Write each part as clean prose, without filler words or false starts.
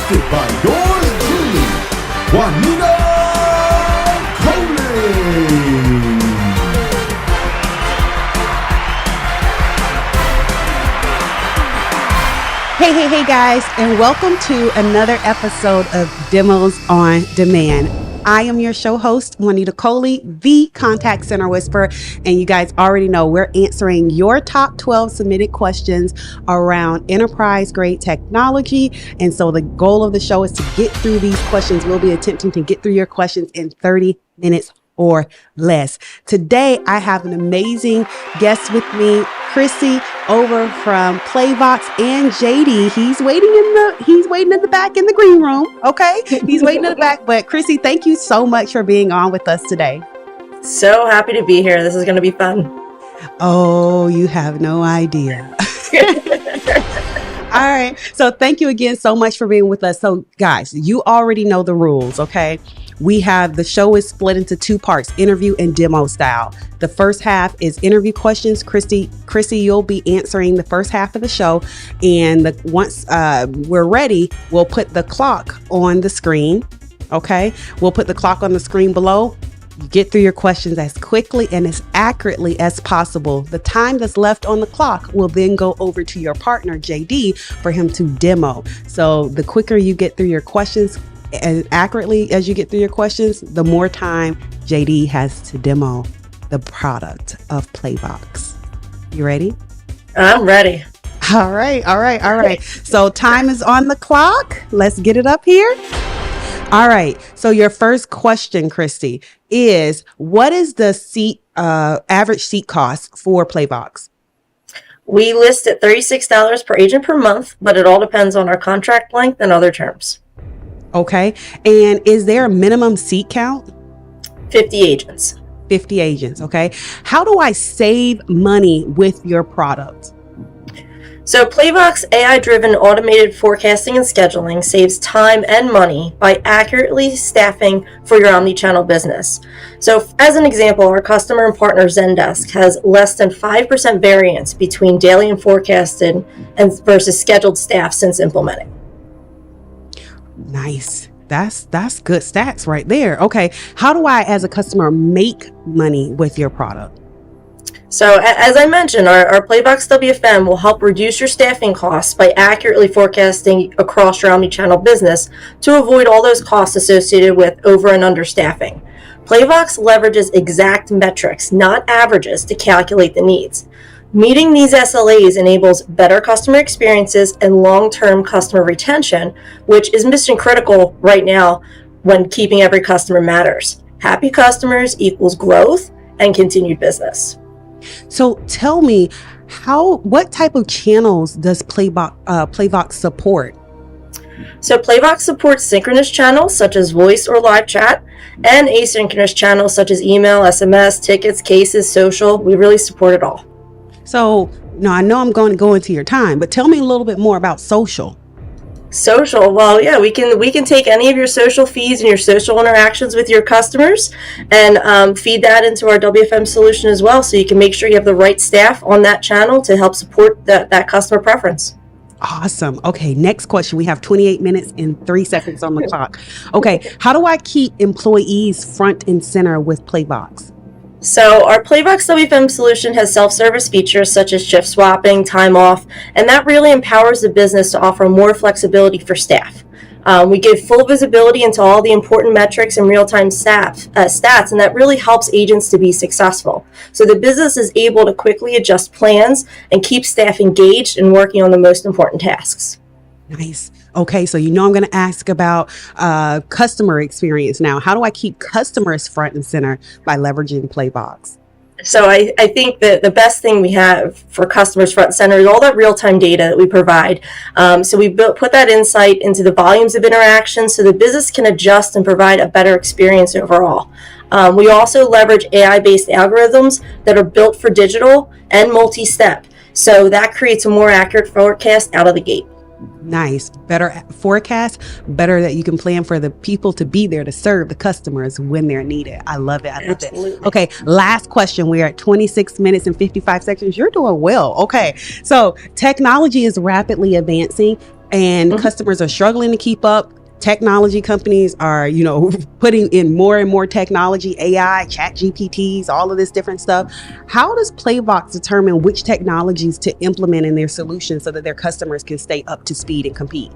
hosted by yours truly, Juanita Coley. Hey guys, and welcome to another episode of Demos on Demand. I am your show host, Juanita Coley, the Contact Center Whisperer, and you guys already know we're answering your top 12 submitted questions around enterprise-grade technology. And so the goal of the show is to get through these questions. We'll be attempting to get through your questions in 30 minutes or less. Today, I have an amazing guest with me, Chrissy, over from Playvox, and JD. He's waiting in the back in the green room. Okay, he's waiting in the back. But Chrissy, thank you so much for being on with us today. So happy to be here. This is going to be fun. Oh, you have no idea. All right. So thank you again so much for being with us. So guys, you already know the rules. Okay. The show is split into two parts, interview and demo style. The first half is interview questions. Chrissy, you'll be answering the first half of the show. And once we're ready, we'll put the clock on the screen. Okay. We'll put the clock on the screen below. Get through your questions as quickly and as accurately as possible. The time that's left on the clock will then go over to your partner, JD, for him to demo. So the quicker you get through your questions, as accurately as you get through your questions, the more time JD has to demo the product of Playvox. You ready? I'm ready. All right. So time is on the clock. Let's get it up here. All right. So your first question, Christy, is what is the average seat cost for Playvox? We list at $36 per agent per month, but it all depends on our contract length and other terms. Okay. And is there a minimum seat count? 50 agents. 50 agents. Okay. How do I save money with your product? So Playvox AI-driven automated forecasting and scheduling saves time and money by accurately staffing for your omnichannel business. So as an example, our customer and partner Zendesk has less than 5% variance between daily and forecasted versus scheduled staff since implementing. Nice. That's good stats right there. Okay. How do I, as a customer, make money with your product? So as I mentioned, our Playvox WFM will help reduce your staffing costs by accurately forecasting across your omnichannel business to avoid all those costs associated with over and under staffing. Playvox leverages exact metrics, not averages, to calculate the needs. Meeting these SLAs enables better customer experiences and long-term customer retention, which is mission critical right now when keeping every customer matters. Happy customers equals growth and continued business. So tell me, what type of channels does Playvox support? So Playvox supports synchronous channels such as voice or live chat, and asynchronous channels such as email, SMS, tickets, cases, social. We really support it all. So now I know I'm going to go into your time, but tell me a little bit more about social. Social, well, yeah, we can take any of your social feeds and your social interactions with your customers and feed that into our WFM solution as well, so you can make sure you have the right staff on that channel to help support that customer preference. Awesome. Okay, next question. We have 28 minutes and 3 seconds on the clock. Okay, how do I keep employees front and center with Playvox? So our Playvox WFM solution has self-service features such as shift swapping, time off, and that really empowers the business to offer more flexibility for staff. We give full visibility into all the important metrics and real-time stats, and that really helps agents to be successful. So the business is able to quickly adjust plans and keep staff engaged and working on the most important tasks. Nice. Okay, so I'm going to ask about customer experience now. How do I keep customers front and center by leveraging Playvox? So I think that the best thing we have for customers front and center is all that real-time data that we provide. So we put that insight into the volumes of interactions so the business can adjust and provide a better experience overall. We also leverage AI-based algorithms that are built for digital and multi-step. So that creates a more accurate forecast out of the gate. Nice. Better forecast, better that you can plan for the people to be there to serve the customers when they're needed. I love it. I love it. Okay. Last question. We're at 26 minutes and 55 seconds. You're doing well. Okay. So technology is rapidly advancing. and customers are struggling to keep up. Technology companies are, putting in more and more technology, AI, chat GPTs, all of this different stuff. How does Playvox determine which technologies to implement in their solutions so that their customers can stay up to speed and compete?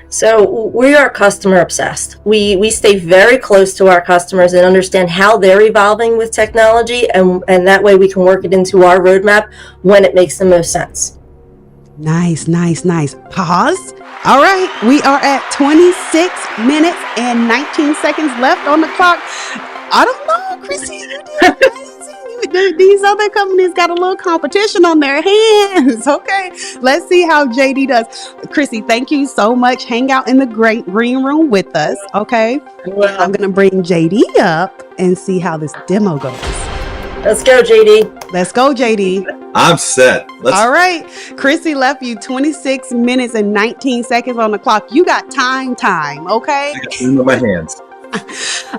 So we are customer obsessed. We stay very close to our customers and understand how they're evolving with technology, and that way we can work it into our roadmap when it makes the most sense. Nice. Pause. All right, we are at 26 minutes and 19 seconds left on the clock. I don't know, Chrissy, you did amazing. These other companies got a little competition on their hands. Okay, let's see how JD does. Chrissy, thank you so much. Hang out in the great green room with us, okay? Well, I'm going to bring JD up and see how this demo goes. Let's go, JD. Let's go, JD. I'm set. All right. Chrissy left you 26 minutes and 19 seconds on the clock. You got time, okay? I got time in my hands.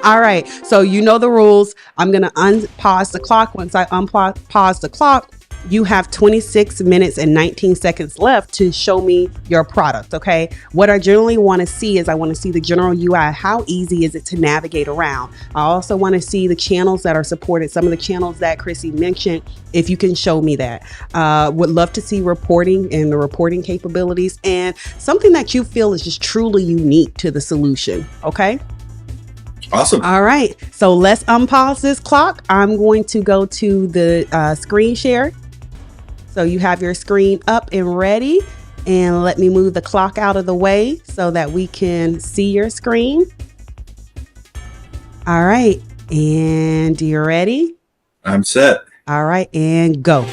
All right. So you know the rules. I'm going to unpause the clock. Once I unpause the clock, you have 26 minutes and 19 seconds left to show me your product, okay? What I generally want to see is I want to see the general UI. How easy is it to navigate around? I also want to see the channels that are supported, some of the channels that Chrissy mentioned, if you can show me that. Would love to see reporting and the reporting capabilities and something that you feel is just truly unique to the solution, okay? Awesome. All right. So let's unpause this clock. I'm going to go to the screen share. So you have your screen up and ready, and let me move the clock out of the way so that we can see your screen. All right. And you ready? I'm set. All right. And go.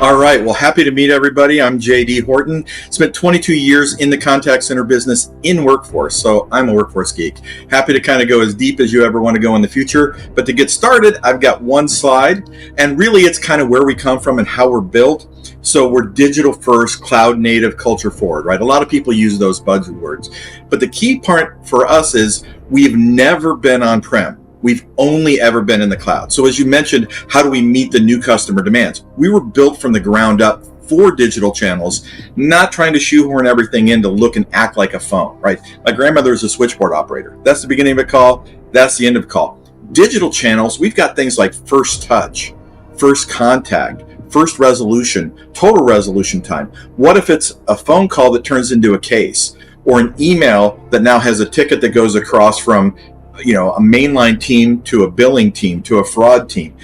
All right. Well, happy to meet everybody. I'm JD Horton. Spent 22 years in the contact center business in workforce. So I'm a workforce geek. Happy to kind of go as deep as you ever want to go in the future. But to get started, I've got one slide. And really, it's kind of where we come from and how we're built. So we're digital first, cloud native, culture forward, right? A lot of people use those buzzwords. But the key part for us is we've never been on-prem. We've only ever been in the cloud. So as you mentioned, how do we meet the new customer demands? We were built from the ground up for digital channels, not trying to shoehorn everything in to look and act like a phone, right? My grandmother is a switchboard operator. That's the beginning of a call. That's the end of a call. Digital channels, we've got things like first touch, first contact, first resolution, total resolution time. What if it's a phone call that turns into a case, or an email that now has a ticket that goes across from a mainline team to a billing team to a fraud team?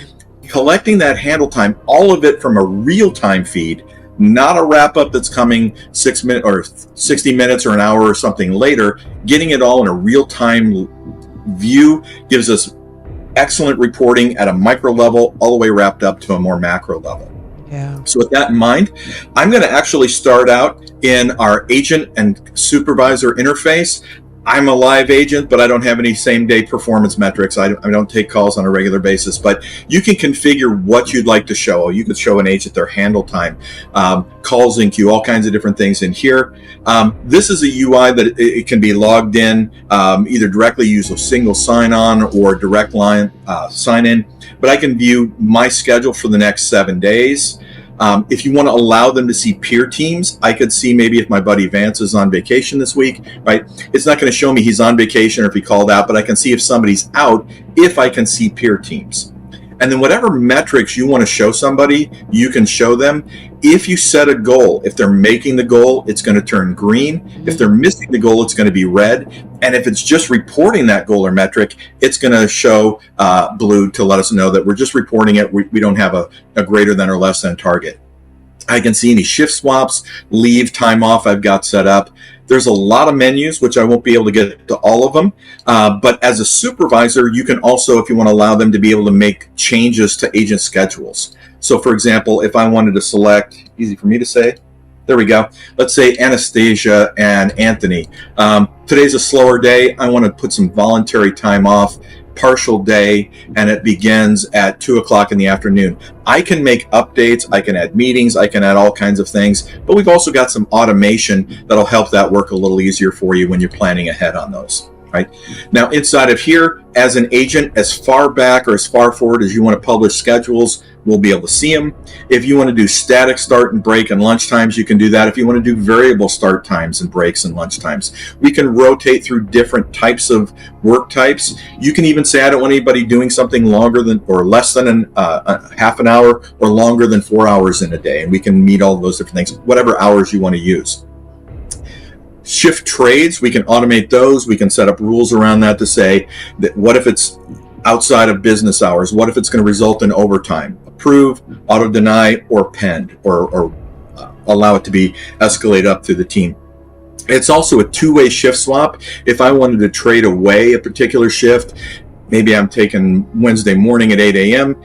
Collecting that handle time, all of it from a real-time feed, not a wrap-up that's coming 6 minutes or 60 minutes or an hour or something later. Getting it all in a real-time view gives us excellent reporting at a micro level, all the way wrapped up to a more macro level. Yeah. So with that in mind, I'm going to actually start out in our agent and supervisor interface. I'm a live agent, but I don't have any same-day performance metrics. I don't take calls on a regular basis, but you can configure what you'd like to show. You could show an agent their handle time, calls in queue, all kinds of different things in here. This is a UI that it can be logged in, either directly use a single sign-on or direct line sign-in, but I can view my schedule for the next 7 days. If you want to allow them to see peer teams, I could see maybe if my buddy Vance is on vacation this week, right? It's not going to show me he's on vacation or if he called out, but I can see if somebody's out, if I can see peer teams. And then whatever metrics you want to show somebody, you can show them. If you set a goal, if they're making the goal, it's going to turn green. If they're missing the goal, it's going to be red. And if it's just reporting that goal or metric, it's going to show blue to let us know that we're just reporting it. We don't have a greater than or less than target. I can see any shift swaps, leave, time off I've got set up. There's a lot of menus, which I won't be able to get to all of them. But as a supervisor, you can also, if you want to allow them to be able to make changes to agent schedules. So for example, if I wanted to select, easy for me to say, there we go. Let's say Anastasia and Anthony. Today's a slower day. I want to put some voluntary time off, partial day, and it begins at 2 o'clock in the afternoon. I can make updates, I can add meetings, I can add all kinds of things, but we've also got some automation that'll help that work a little easier for you when you're planning ahead on those. right? Now, inside of here, as an agent, as far back or as far forward as you want to publish schedules, we'll be able to see them. If you want to do static start and break and lunch times, you can do that. If you want to do variable start times and breaks and lunch times, we can rotate through different types of work types. You can even say, I don't want anybody doing something longer than or less than a half an hour or longer than 4 hours in a day. And we can meet all of those different things, whatever hours you want to use. Shift trades, we can automate those. We can set up rules around that to say that what if it's outside of business hours? What if it's going to result in overtime? Approve, auto deny, or pend, or allow it to be escalated up through the team. It's also a two-way shift swap. If I wanted to trade away a particular shift, maybe I'm taking Wednesday morning at 8 a.m.,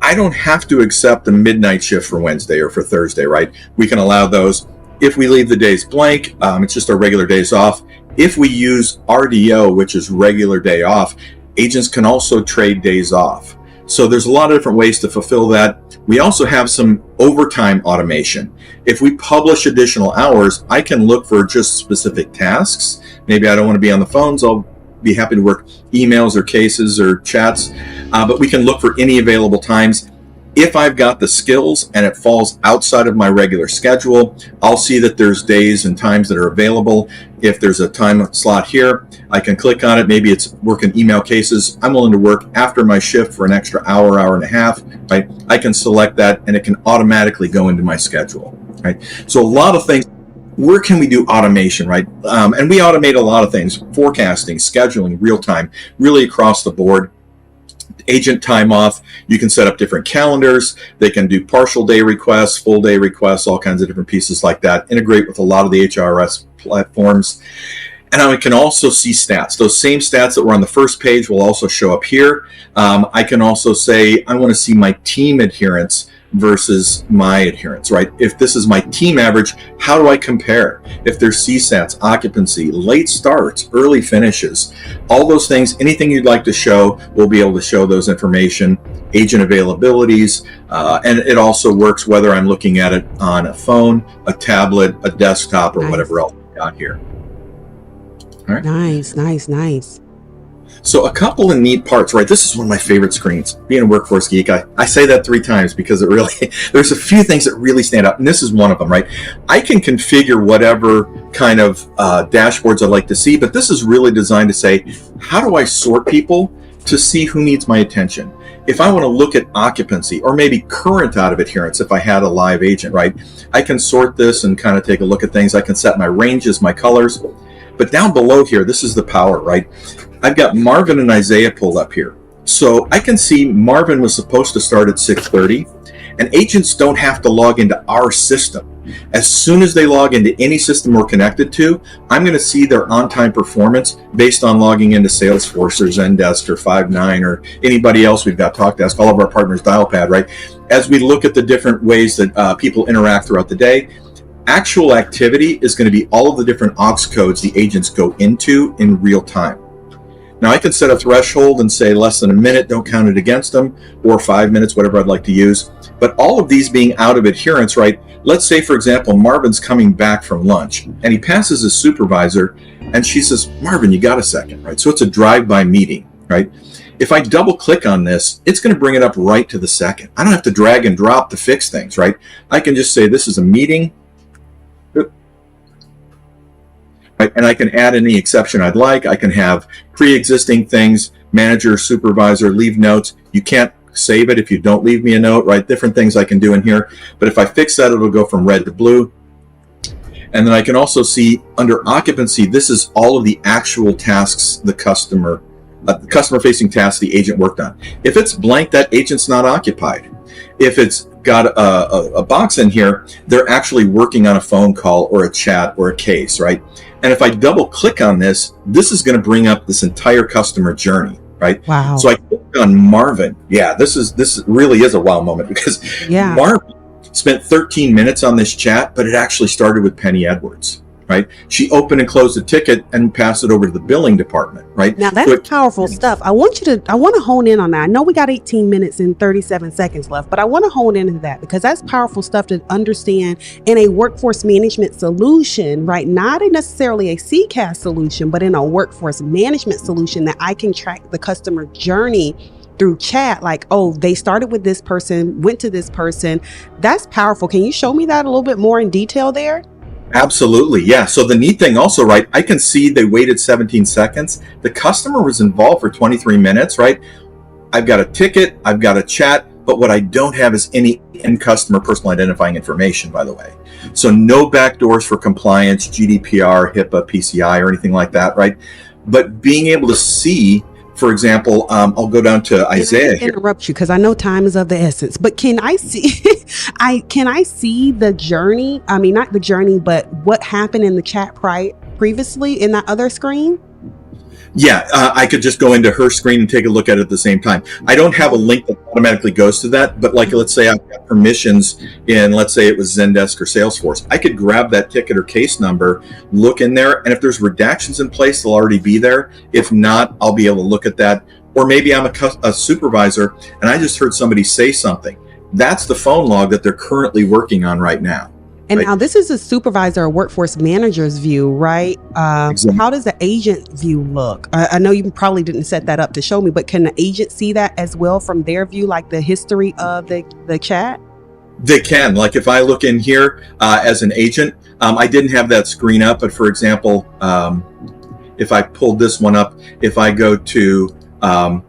I don't have to accept the midnight shift for Wednesday or for Thursday, right? We can allow those. If we leave the days blank, it's just our regular days off. If we use RDO, which is regular day off, agents can also trade days off. So there's a lot of different ways to fulfill that. We also have some overtime automation. If we publish additional hours, I can look for just specific tasks. Maybe I don't want to be on the phones. I'll be happy to work emails or cases or chats, but we can look for any available times. If I've got the skills and it falls outside of my regular schedule, I'll see that there's days and times that are available. If there's a time slot here, I can click on it. Maybe it's working email cases. I'm willing to work after my shift for an extra hour, hour and a half, right? I can select that and it can automatically go into my schedule, right? So a lot of things. Where can we do automation, right? And we automate a lot of things, forecasting, scheduling, real time, really across the board. Agent time off, you can set up different calendars. They can do partial day requests, full day requests, all kinds of different pieces like that. Integrate with a lot of the HRS platforms. And I can also see stats. Those same stats that were on the first page will also show up here. I can also say, I want to see my team adherence versus my adherence, right? If this is my team average, how do I compare? If there's CSATs, occupancy, late starts, early finishes, all those things, anything you'd like to show, we'll be able to show those information, agent availabilities, and it also works whether I'm looking at it on a phone, a tablet, a desktop, or whatever else we got here. All right. Nice. So a couple of neat parts, right? This is one of my favorite screens. Being a workforce geek, I say that 3 times because it really, there's a few things that really stand out, and this is one of them, right? I can configure whatever kind of dashboards I'd like to see, but this is really designed to say, how do I sort people to see who needs my attention? If I want to look at occupancy or maybe current out of adherence, if I had a live agent, right? I can sort this and kind of take a look at things. I can set my ranges, my colors. But down below here, this is the power, right? I've got Marvin and Isaiah pulled up here. So I can see Marvin was supposed to start at 6:30, and agents don't have to log into our system. As soon as they log into any system we're connected to, I'm going to see their on-time performance based on logging into Salesforce or Zendesk or Five9 or anybody else we've got TalkDesk, all of our partners Dialpad, right? As we look at the different ways that people interact throughout the day, actual activity is going to be all of the different aux codes the agents go into in real time. Now I can set a threshold and say less than a minute, don't count it against them, or 5 minutes, whatever I'd like to use. But all of these being out of adherence, right? Let's say, for example, Marvin's coming back from lunch and he passes his supervisor and she says, Marvin, you got a second, right? So it's a drive-by meeting, right? If I double click on this, it's going to bring it up right to the second. I don't have to drag and drop to fix things, right? I can just say this is a meeting. Right, and I can add any exception I'd like. I can have pre-existing things, manager, supervisor, leave notes. You can't save it if you don't leave me a note, right? Different things I can do in here. But if I fix that, it'll go from red to blue. And then I can also see under occupancy, this is all of the actual tasks the customer-facing tasks the agent worked on. If it's blank, that agent's not occupied. If it's got a box in here, they're actually working on a phone call or a chat or a case, right? And if I double click on this, this is going to bring up this entire customer journey, right? Wow. So I click on Marvin. Yeah, this really is a wow moment because Marvin spent 13 minutes on this chat, but it actually started with Penny Edwards. right? She opened and closed the ticket and passed it over to the billing department, right? Now that's powerful stuff. I want to hone in on that. I know we got 18 minutes and 37 seconds left, but I want to hone into that because that's powerful stuff to understand in a workforce management solution, right? Not necessarily a CCaaS solution, but in a workforce management solution that I can track the customer journey through chat. Like, oh, they started with this person, went to this person. That's powerful. Can you show me that a little bit more in detail there? Absolutely. Yeah. So the neat thing also, right, I can see they waited 17 seconds. The customer was involved for 23 minutes, right? I've got a ticket, I've got a chat, but what I don't have is any end customer personal identifying information, by the way. So no backdoors for compliance, GDPR, HIPAA, PCI, or anything like that, right? But being able to see, for example, I'll go down to Isaiah here. Interrupt you because I know time is of the essence, but can I see can I see the journey? I mean, not the journey, but what happened in the chat previously in that other screen? Yeah, I could just go into her screen and take a look at it at the same time. I don't have a link that automatically goes to that, but like, let's say I've got permissions in, let's say it was Zendesk or Salesforce. I could grab that ticket or case number, look in there, and if there's redactions in place, they'll already be there. If not, I'll be able to look at that. Or maybe I'm a supervisor and I just heard somebody say something. That's the phone log that they're currently working on right now. And now this is a supervisor or workforce manager's view, right? Exactly. How does the agent view look? I know you probably didn't set that up to show me, but can the agent see that as well from their view, like the history of the chat? They can. Like if I look in here as an agent, I didn't have that screen up, but for example, if I pulled this one up, if I go to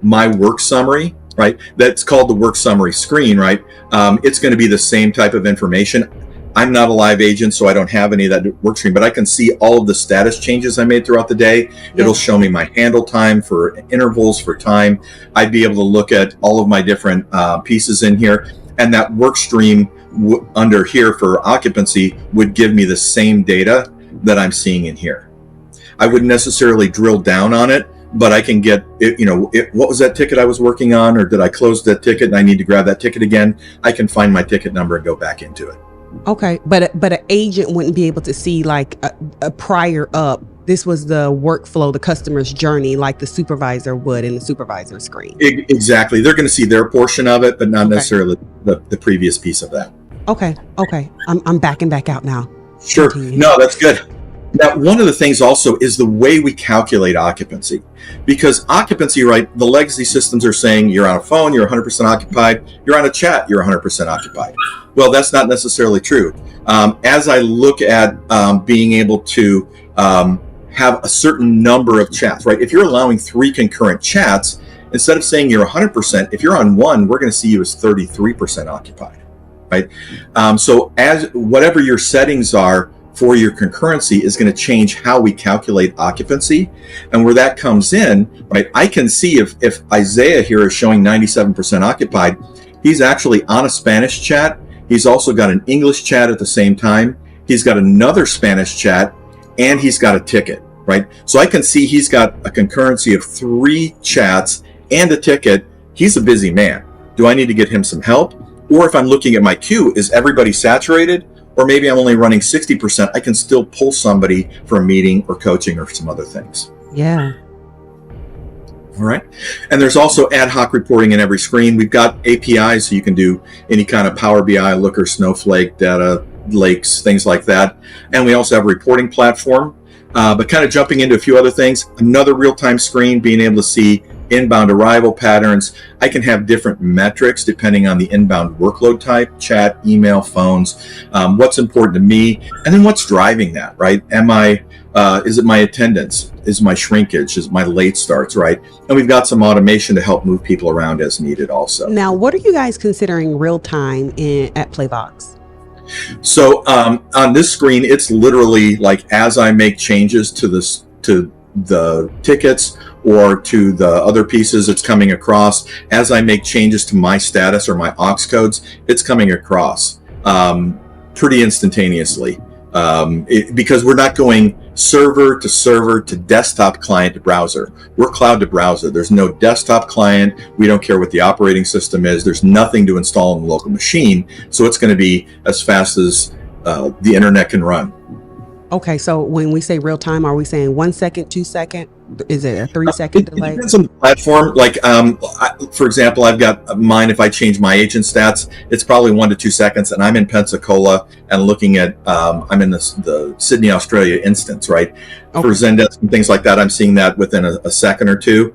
my work summary, right? That's called the work summary screen, right? It's going to be the same type of information. I'm not a live agent, so I don't have any of that work stream, but I can see all of the status changes I made throughout the day. It'll show me my handle time for intervals for time. I'd be able to look at all of my different pieces in here, and that work stream under here for occupancy would give me the same data that I'm seeing in here. I wouldn't necessarily drill down on it, but I can get it, what was that ticket I was working on, or did I close that ticket and I need to grab that ticket again? I can find my ticket number and go back into it. Okay, but an agent wouldn't be able to see like a prior up. This was the workflow, the customer's journey, like the supervisor would in the supervisor screen. Exactly. They're going to see their portion of it, but not necessarily the previous piece of that. Okay. I'm backing back out now. Sure. Continue. No, that's good. Now, one of the things also is the way we calculate occupancy. Because occupancy, right, the legacy systems are saying you're on a phone, you're 100% occupied. You're on a chat, you're 100% occupied. Well, that's not necessarily true. As I look at being able to have a certain number of chats, right? If you're allowing 3 concurrent chats, instead of saying you're 100%, if you're on one, we're going to see you as 33% occupied, right? So as whatever your settings are for your concurrency is going to change how we calculate occupancy. And where that comes in, right, I can see if Isaiah here is showing 97% occupied, he's actually on a Spanish chat. He's also got an English chat at the same time. He's got another Spanish chat, and he's got a ticket, right? So I can see he's got a concurrency of 3 chats and a ticket. He's a busy man. Do I need to get him some help? Or if I'm looking at my queue, is everybody saturated? Or maybe I'm only running 60%. I can still pull somebody for a meeting or coaching or some other things. Yeah. All right. And there's also ad hoc reporting in every screen. We've got APIs, so you can do any kind of Power BI, Looker, Snowflake, data lakes, things like that. And we also have a reporting platform. But kind of jumping into a few other things, another real-time screen, being able to see inbound arrival patterns. I can have different metrics depending on the inbound workload type, chat, email, phones, what's important to me, and then what's driving that, right? Is it my attendance? Is my shrinkage? Is my late starts, right? And we've got some automation to help move people around as needed also. Now, what are you guys considering real time at Playvox? So on this screen, it's literally like as I make changes to the tickets or to the other pieces, it's coming across. As I make changes to my status or my aux codes, it's coming across pretty instantaneously. Because we're not going server to desktop client to browser. We're cloud to browser. There's no desktop client. We don't care what the operating system is. There's nothing to install on the local machine. So it's going to be as fast as the internet can run. Okay, so when we say real time, are we saying 1 second, 2 second? Is it a 3 second It delay? depends on the platform. Like, for example, I've got mine. If I change my agent stats, it's probably 1 to 2 seconds, and I'm in Pensacola and looking at. I'm in the Sydney, Australia instance, right? Okay. For Zendesk and things like that, I'm seeing that within a second or two.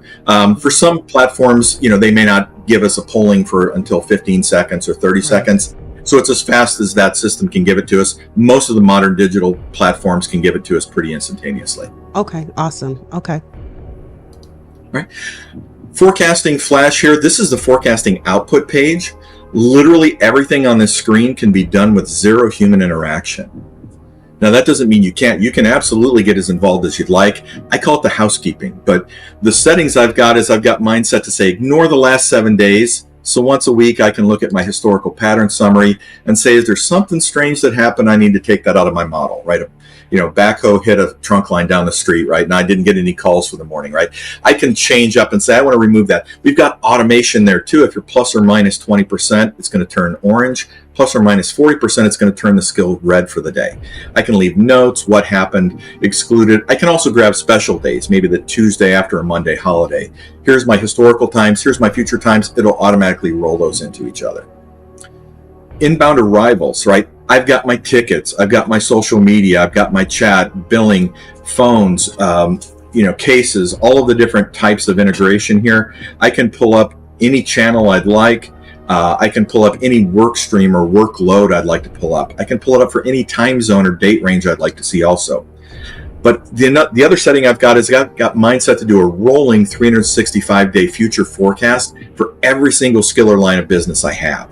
For some platforms, they may not give us a polling for until 15 seconds or 30 seconds. So it's as fast as that system can give it to us. Most of the modern digital platforms can give it to us pretty instantaneously. Okay, awesome. Okay. Right. Forecasting flash here. This is the forecasting output page. Literally everything on this screen can be done with zero human interaction. Now, that doesn't mean you can't. You can absolutely get as involved as you'd like. I call it the housekeeping. But the settings I've got is I've got mine set to say ignore the last 7 days. So once a week, I can look at my historical pattern summary and say, is there something strange that happened? I need to take that out of my model, right? Backhoe hit a trunk line down the street, right? And I didn't get any calls for the morning, right? I can change up and say, I want to remove that. We've got automation there too. If you're plus or minus 20%, it's going to turn orange. Plus or minus 40%, it's going to turn the skill red for the day. I can leave notes, what happened, excluded. I can also grab special days, maybe the Tuesday after a Monday holiday. Here's my historical times. Here's my future times. It'll automatically roll those into each other. Inbound arrivals, right? I've got my tickets. I've got my social media. I've got my chat, billing, phones, cases, all of the different types of integration here. I can pull up any channel I'd like. I can pull up any work stream or workload I'd like to pull up. I can pull it up for any time zone or date range I'd like to see also. But the other setting I've got is got mine set to do a rolling 365-day future forecast for every single skill or line of business I have.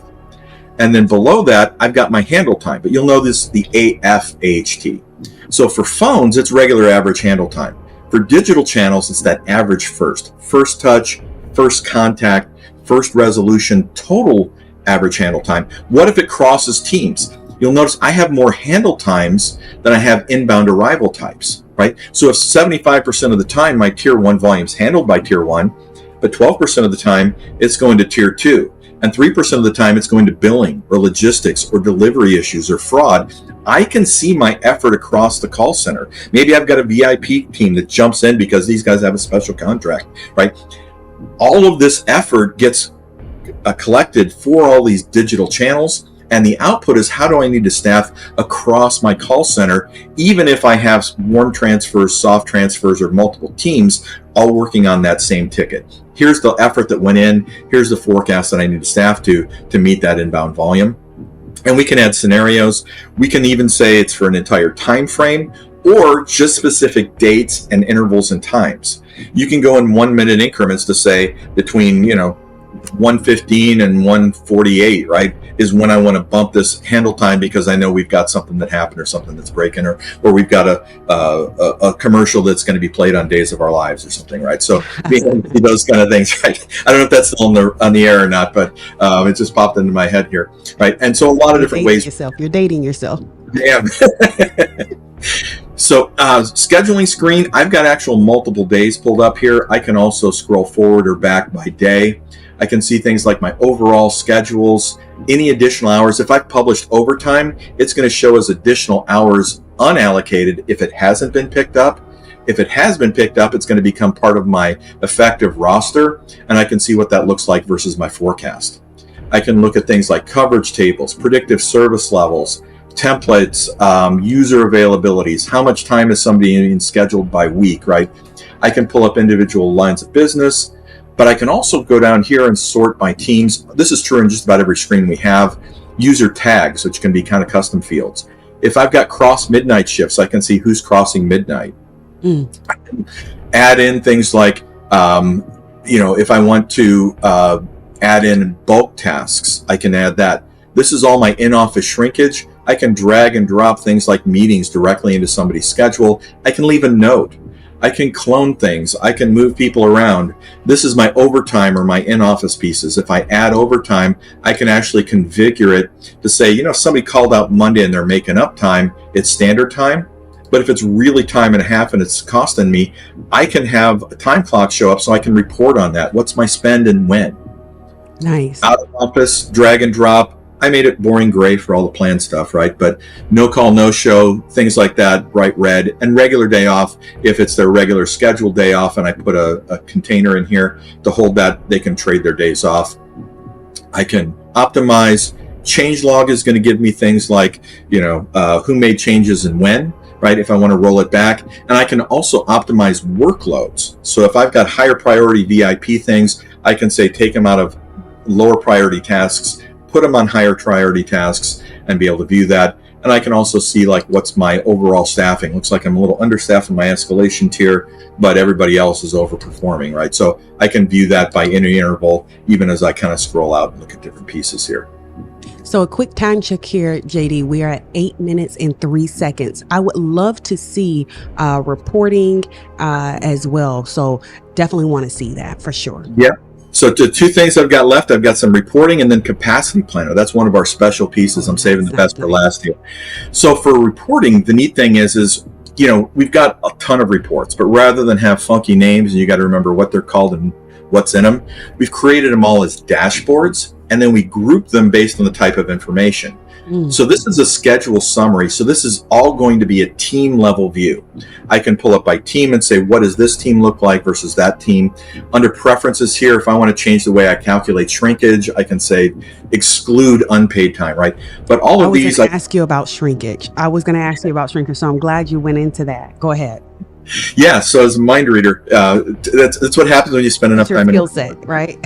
And then below that, I've got my handle time, but you'll notice the AFAHT. So for phones, it's regular average handle time. For digital channels, it's that average first touch, first contact, first resolution, total average handle time. What if it crosses teams? You'll notice I have more handle times than I have inbound arrival types, right? So if 75% of the time my tier 1 volume is handled by tier 1, but 12% of the time it's going to tier 2, and 3% of the time it's going to billing or logistics or delivery issues or fraud, I can see my effort across the call center. Maybe I've got a VIP team that jumps in because these guys have a special contract, right? All of this effort gets collected for all these digital channels, and the output is how do I need to staff across my call center, even if I have warm transfers, soft transfers, or multiple teams all working on that same ticket. Here's the effort that went in. Here's the forecast that I need to staff to meet that inbound volume. And we can add scenarios. We can even say it's for an entire time frame or just specific dates and intervals and times. You can go in 1 minute increments to say between 1:15 and 1:48, right, is when I want to bump this handle time because I know we've got something that happened or something that's breaking or we've got a commercial that's going to be played on Days of Our Lives or something, right? So those kind of things, right? I don't know if that's still on the air or not, but it just popped into my head here, right? And so a lot of different ways. You're dating yourself. Yeah. So scheduling screen, I've got actual multiple days pulled up here. I can also scroll forward or back by day. I can see things like my overall schedules, any additional hours. If I've published overtime, it's going to show as additional hours unallocated if it hasn't been picked up. If it has been picked up, it's going to become part of my effective roster, and I can see what that looks like versus my forecast. I can look at things like coverage tables, predictive service levels, templates, user availabilities, how much time is somebody being scheduled by week, right? I can pull up individual lines of business, but I can also go down here and sort by teams. This is true in just about every screen we have. User tags, which can be kind of custom fields. If I've got cross midnight shifts, I can see who's crossing midnight. I can add in things like, if I want to add in bulk tasks, I can add that. This is all my in-office shrinkage. I can drag and drop things like meetings directly into somebody's schedule. I can leave a note. I can clone things. I can move people around. This is my overtime or my in-office pieces. If I add overtime, I can actually configure it to say, if somebody called out Monday and they're making up time, it's standard time. But if it's really time and a half and it's costing me, I can have a time clock show up so I can report on that. What's my spend and when? Nice. Out of office, drag and drop. I made it boring gray for all the planned stuff, right? But no call, no show, things like that, bright red, and regular day off. If it's their regular scheduled day off, and I put a container in here to hold that, they can trade their days off. I can optimize. Changelog is going to give me things like, who made changes and when, right? If I want to roll it back. And I can also optimize workloads. So if I've got higher priority VIP things, I can say take them out of lower priority tasks, put them on higher priority tasks, and be able to view that. And I can also see like what's my overall staffing. Looks like I'm a little understaffed in my escalation tier, but everybody else is overperforming, right? So I can view that by any interval, even as I kind of scroll out and look at different pieces here. So a quick time check here, JD. We are at 8 minutes and 3 seconds. I would love to see reporting as well. So definitely want to see that for sure. Yeah. So the two things I've got left, I've got some reporting and then capacity planner. That's one of our special pieces. I'm saving the best for last here. So for reporting, the neat thing is, we've got a ton of reports, but rather than have funky names and you got to remember what they're called and what's in them, we've created them all as dashboards, and then we group them based on the type of information. So this is a schedule summary. So this is all going to be a team level view. I can pull up by team and say, what does this team look like versus that team? Under preferences here, if I want to change the way I calculate shrinkage, I can say exclude unpaid time, right? But all of these... I was going to ask you about shrinkage. So I'm glad you went into that. Go ahead. Yeah, so as a mind reader, that's what happens when you spend enough time in skill set, right?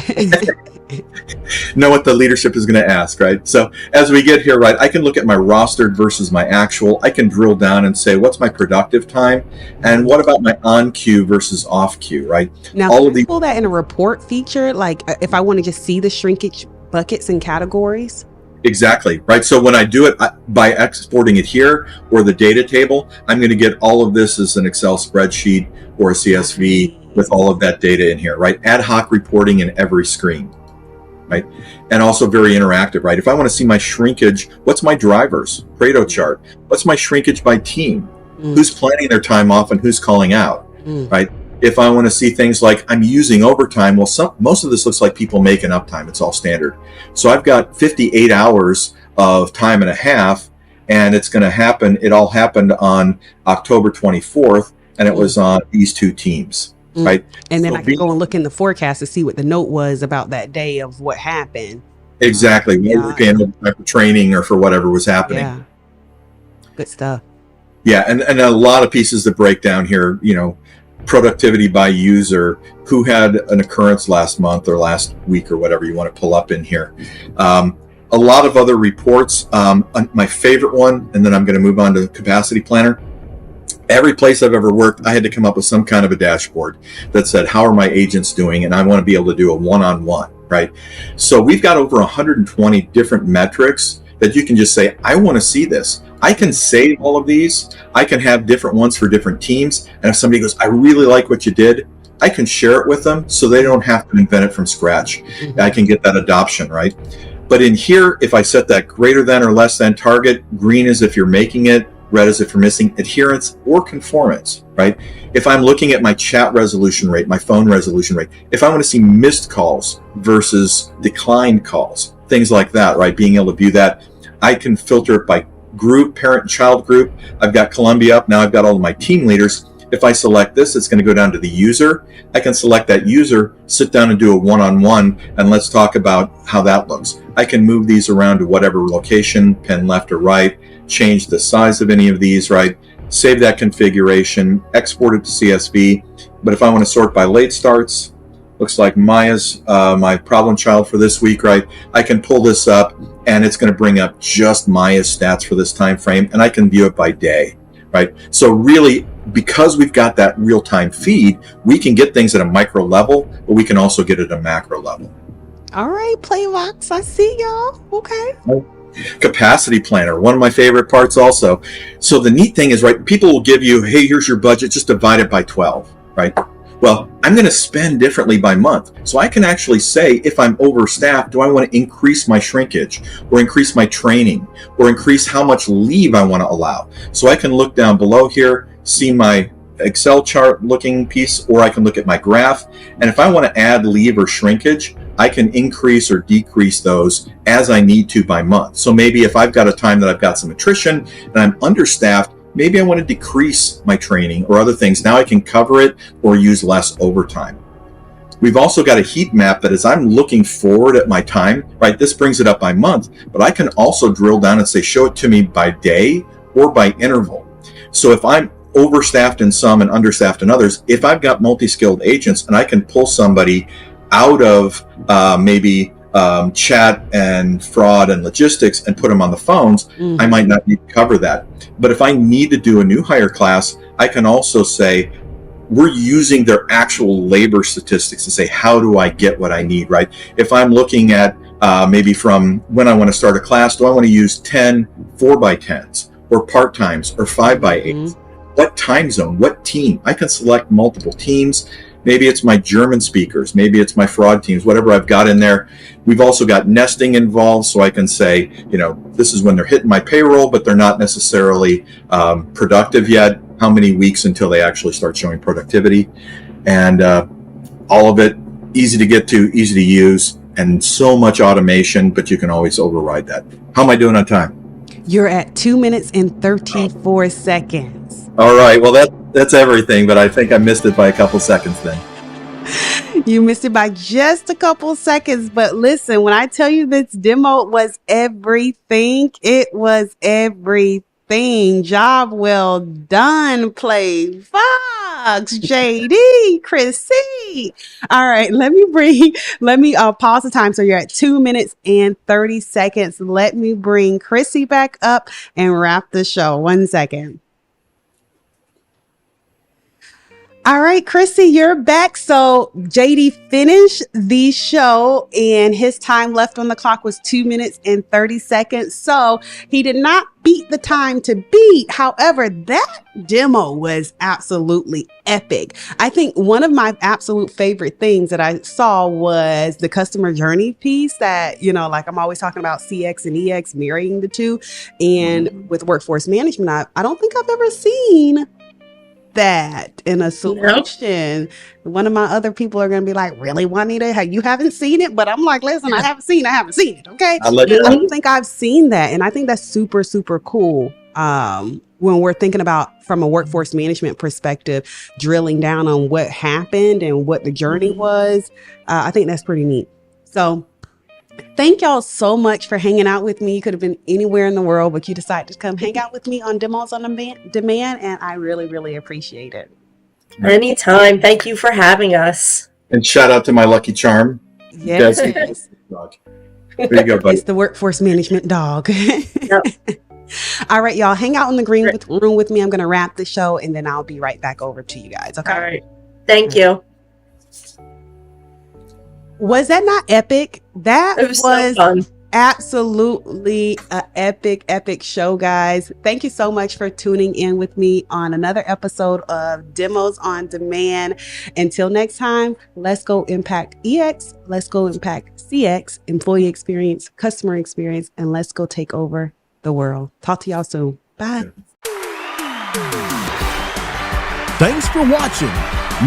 Know what the leadership is going to ask, right? So as we get here, right, I can look at my rostered versus my actual. I can drill down and say, what's my productive time? And what about my on queue versus off queue, right? Now, can I pull that in a report feature? Like if I want to just see the shrinkage buckets and categories? Exactly, right? So when I do it by exporting it here or the data table, I'm going to get all of this as an Excel spreadsheet or a CSV with all of that data in here, right? Ad hoc reporting in every screen, right? And also very interactive, right? If I want to see my shrinkage, what's my drivers? Pareto chart. What's my shrinkage by team? Who's planning their time off and who's calling out, right? If I want to see things like I'm using overtime, well, most of this looks like people making uptime. It's all standard. So I've got 58 hours of time and a half, and it's going to happen. It all happened on October 24th, and it was on these two teams, right? And then I can go and look in the forecast to see what the note was about that day of what happened. Exactly. We were paying for training or for whatever was happening. Yeah. Good stuff. Yeah, and a lot of pieces that break down here, productivity by user, who had an occurrence last month or last week or whatever you want to pull up in here. A lot of other reports. My favorite one, and then I'm going to move on to capacity planner. Every place I've ever worked, I had to come up with some kind of a dashboard that said, how are my agents doing? And I want to be able to do a one-on-one, right? So we've got over 120 different metrics that you can just say, I want to see this. I can save all of these. I can have different ones for different teams. And if somebody goes, I really like what you did, I can share it with them so they don't have to invent it from scratch. I can get that adoption, right? But in here, if I set that greater than or less than target, green is if you're making it, red is if you're missing adherence or conformance, right? If I'm looking at my chat resolution rate, my phone resolution rate, if I want to see missed calls versus declined calls, things like that, right? Being able to view that, I can filter it by group, parent and child group. I've got Columbia up. Now I've got all of my team leaders. If I select this, it's going to go down to the user. I can select that user, sit down and do a one-on-one, and let's talk about how that looks. I can move these around to whatever location, pen left or right, change the size of any of these, right? Save that configuration, export it to CSV. But if I want to sort by late starts, looks like Maya's my problem child for this week, right? I can pull this up and it's going to bring up just Maya's stats for this time frame, and I can view it by day, right? So really, because we've got that real-time feed, we can get things at a micro level, but we can also get it at a macro level. All right, Playvox, I see y'all. Okay. Capacity planner, one of my favorite parts also. So the neat thing is, right, people will give you, hey, here's your budget, just divide it by 12, right? Well, I'm going to spend differently by month. So I can actually say, if I'm overstaffed, do I want to increase my shrinkage or increase my training or increase how much leave I want to allow? So I can look down below here, see my Excel chart looking piece, or I can look at my graph. And if I want to add leave or shrinkage, I can increase or decrease those as I need to by month. So maybe if I've got a time that I've got some attrition and I'm understaffed, maybe I want to decrease my training or other things. Now I can cover it or use less overtime. We've also got a heat map that as I'm looking forward at my time, right, this brings it up by month, but I can also drill down and say, show it to me by day or by interval. So if I'm overstaffed in some and understaffed in others, if I've got multi-skilled agents and I can pull somebody out of maybe chat and fraud and logistics and put them on the phones, I might not need to cover that. But if I need to do a new hire class, I can also say, we're using their actual labor statistics to say, how do I get what I need, right? If I'm looking at maybe from when I want to start a class, do I want to use 10 4x10s or part-times or 5x8s? What time zone, what team? I can select multiple teams. Maybe it's my German speakers. Maybe it's my fraud teams, whatever I've got in there. We've also got nesting involved. So I can say, this is when they're hitting my payroll, but they're not necessarily productive yet. How many weeks until they actually start showing productivity? And all of it easy to get to, easy to use, and so much automation, but you can always override that. How am I doing on time? You're at 2 minutes and 34 seconds. All right. Well, that's everything, but I think I missed it by a couple seconds then. You missed it by just a couple seconds, but listen, when I tell you this demo was everything, it was everything. Job well done, Playvox, JD, Chrissy. All right, let me pause the time. So you're at 2 minutes and 30 seconds. Let me bring Chrissy back up and wrap the show. 1 second. All right, Chrissy, you're back. So JD finished the show and his time left on the clock was 2 minutes and 30 seconds. So he did not beat the time to beat. However, that demo was absolutely epic. I think one of my absolute favorite things that I saw was the customer journey piece that, like I'm always talking about CX and EX, marrying the two. And with workforce management, I don't think I've ever seen that in a solution. Nope. One of my other people are going to be like, really, Juanita? You haven't seen it? But I'm like, listen, I haven't seen it. Okay. I don't think I've seen that. And I think that's super, super cool. When we're thinking about from a workforce management perspective, drilling down on what happened and what the journey was. I think that's pretty neat. So thank y'all so much for hanging out with me. You could have been anywhere in the world, but you decided to come hang out with me on Demos on Demand, and I really, really appreciate it. Anytime. Thank you for having us. And shout out to my lucky charm. Yes. There you go, buddy. It's the workforce management dog. Yep. All right, y'all. Hang out in the green room with me. I'm going to wrap the show, and then I'll be right back over to you guys. Okay? All right. Thank you. Was that not epic? That was so fun. Absolutely an epic show, guys. Thank you so much for tuning in with me on another episode of Demos on Demand. Until next time, let's go impact EX, let's go impact CX, employee experience, customer experience, and let's go take over the world. Talk to y'all soon. Bye. Thanks for watching.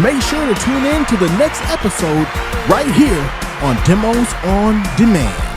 Make sure to tune in to the next episode right here on Demos on Demand.